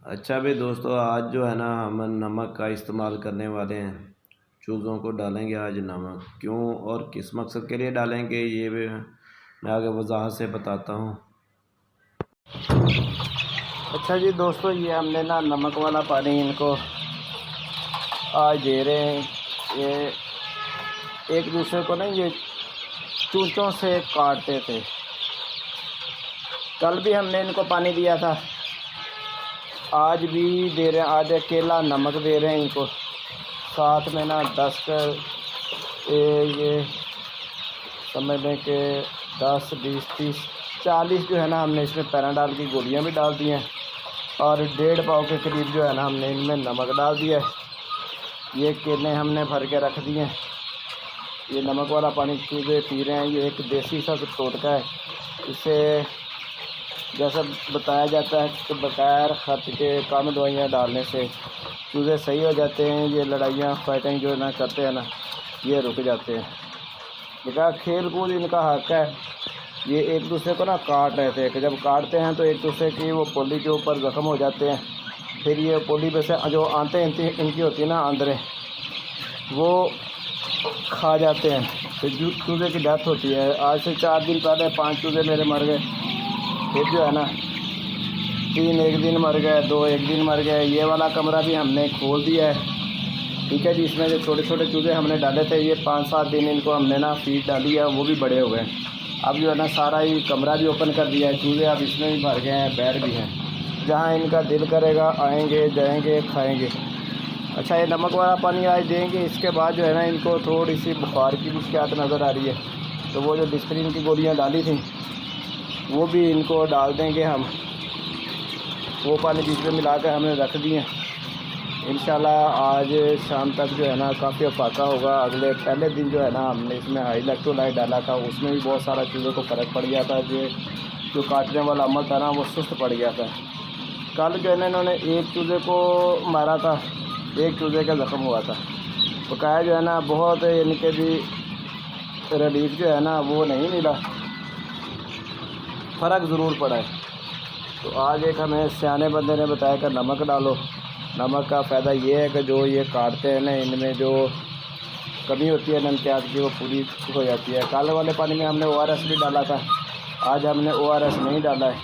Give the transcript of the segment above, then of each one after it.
अच्छा भी दोस्तों, आज जो है ना हम नमक का इस्तेमाल करने वाले हैं। चूज़ों को डालेंगे आज नमक। क्यों और किस मकसद के लिए डालेंगे ये भी मैं आगे वजाहत से बताता हूँ। अच्छा जी दोस्तों, ये हमने ना नमक वाला पानी इनको आज दे रहे हैं। ये एक दूसरे को ना ये चूचों से काटते थे। कल भी हमने इनको पानी दिया था, आज भी दे रहे हैं। आज अकेला नमक दे रहे हैं इनको, साथ में ना 10 कर ये समझ लें कि 10, 20, 30, 40 जो है ना हमने इसमें पैराडाल की गोलियां भी डाल दी हैं और 1.5 पाव के करीब जो है ना हमने इनमें नमक डाल दिया है। ये केले हमने भर के रख दिए हैं। ये नमक वाला पानी चूजे पी रहे हैं। ये एक देसी सा टोटका है। इसे जैसा बताया जाता है कि बगैर खर्च के कम दवाइयाँ डालने से चूजे सही हो जाते हैं। ये लड़ाइयाँ फाइटिंग जो ना करते हैं ना, ये रुक जाते हैं। देखा, खेल कूद इनका हक है। ये एक दूसरे को ना काट रहे थे कि जब काटते हैं तो एक दूसरे की वो पोली के ऊपर ज़ख्म हो जाते हैं। फिर ये पोली पे से जो आंतें इनकी होती है ना अंदर, वो खा जाते हैं। फिर चूजे की डेथ होती है। आज से 4 दिन पहले 5 चूजे मेरे मर गए। फिर जो है ना 3 एक दिन मर गए, 2 एक दिन मर गए। ये वाला कमरा भी हमने खोल दिया है, ठीक है जी। इसमें जो छोटे छोटे चूजे हमने डाले थे, ये 5-7 दिन इनको हमने ना फीड डाली है, वो भी बड़े हो गए। अब जो है ना सारा ही कमरा भी ओपन कर दिया है। चूजे अब इसमें भी भर गए हैं, बैठ भी हैं। जहाँ इनका दिल करेगा आएंगे, जाएंगे, खाएंगे। अच्छा, ये नमक वाला पानी आज देंगे। इसके बाद जो है ना इनको थोड़ी सी बुखार की भी शिकायत नज़र आ रही है, तो वो जो डिस्प्रिन की गोलियाँ डाली थी वो भी इनको डाल देंगे हम। वो पानी बीच में मिला कर हमने रख दिए। इंशाल्लाह आज शाम तक जो है ना काफ़ी अफाका होगा। अगले पहले दिन जो है ना हमने इसमें हाई इलेक्ट्रोलाइट डाला था, उसमें भी बहुत सारा चूज़ों को फ़र्क पड़ गया था। जो काटने वाला अमल था ना वो सुस्त पड़ गया था। कल जो है ना इन्होंने एक चूज़े को मारा था, एक चूज़े का ज़ख्म हुआ था। बकाया जो है ना बहुत इनके भी रिलीफ जो है ना वो नहीं मिला, फ़र्क ज़रूर पड़ा है। तो आज एक हमें सियाने बंदे ने बताया कि नमक डालो। नमक का फ़ायदा ये है कि जो ये काटते हैं ना, इनमें जो कमी होती है नमकियात की वो पूरी हो जाती है। काले वाले पानी में हमने ORS भी डाला था, आज हमने ORS नहीं डाला है।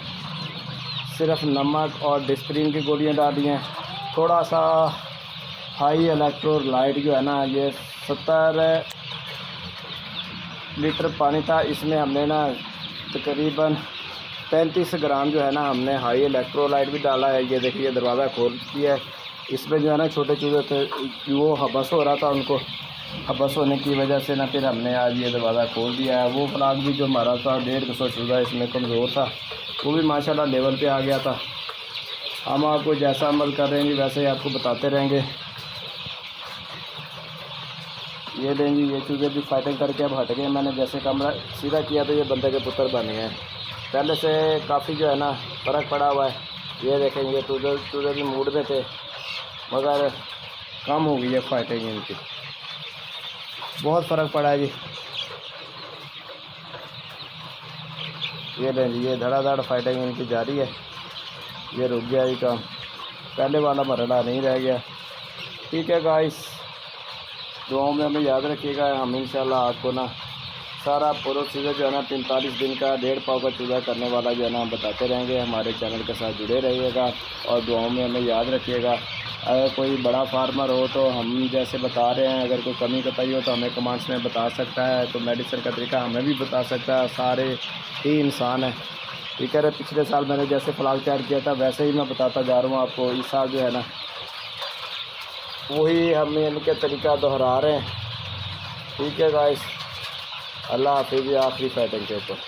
सिर्फ नमक और डिस्प्रिन की गोलियां डाली हैं। थोड़ा सा हाई इलेक्ट्रोलाइट जो है ना, ये 70 लीटर पानी था, इसमें हमने ना तकरीबन 35 ग्राम जो है ना हमने हाई इलेक्ट्रोलाइट भी डाला है। ये देखिए दरवाज़ा खोल दिया है। इसमें जो है ना छोटे चूजे थे, वो हबस हो रहा था, उनको हबस होने की वजह से ना फिर हमने आज ये दरवाज़ा खोल दिया है। वो फ्लाग भी जो हमारा था 150 चूजा इसमें कमज़ोर था, वो भी माशाल्लाह लेवल पे आ गया था। हम आपको जैसा अमल कर रहे हैं वैसे ही आपको बताते रहेंगे। ये देंगे, ये चूजे भी फाइटिंग करके अब हट गए। मैंने जैसे कमरा सीधा किया तो ये बंदे के पुत्र बन गए। पहले से काफ़ी जो है ना फ़र्क पड़ा हुआ है। ये देखेंगे चूजे भी मूड में थे, मगर कम हो गई है फाइटिंग इनकी, बहुत फ़र्क पड़ा है जी। ये लें जी, ये धड़ाधड़ फाइटिंग इनकी जारी है। ये रुक गया ये काम, पहले वाला मरहला नहीं रह गया। ठीक है गाइस, दुआओं में हमें याद रखिएगा। हम इंशाल्लाह आपको ना सारा प्रोसीजर जो है ना 45 दिन का 1.5 पाव का चूज़ा करने वाला जो है ना हम बताते रहेंगे। हमारे चैनल के साथ जुड़े रहिएगा और दुआओं में हमें याद रखिएगा। अगर कोई बड़ा फार्मर हो तो हम जैसे बता रहे हैं, अगर कोई कमी कताई हो तो हमें कमेंट्स में बता सकता है। तो मेडिसिन का तरीका हमें भी बता सकता है। सारे ही इंसान हैं, ठीक है। पिछले साल मैंने जैसे फ्लाग तैयार किया था वैसे ही मैं बताता जा रहा हूँ आपको। इस साल जो है ना वही हम इनके तरीका दोहरा रहे हैं, ठीक है गाइस। अल्लाह हाफिज़। आखिरी फाइटिंग के ऊपर।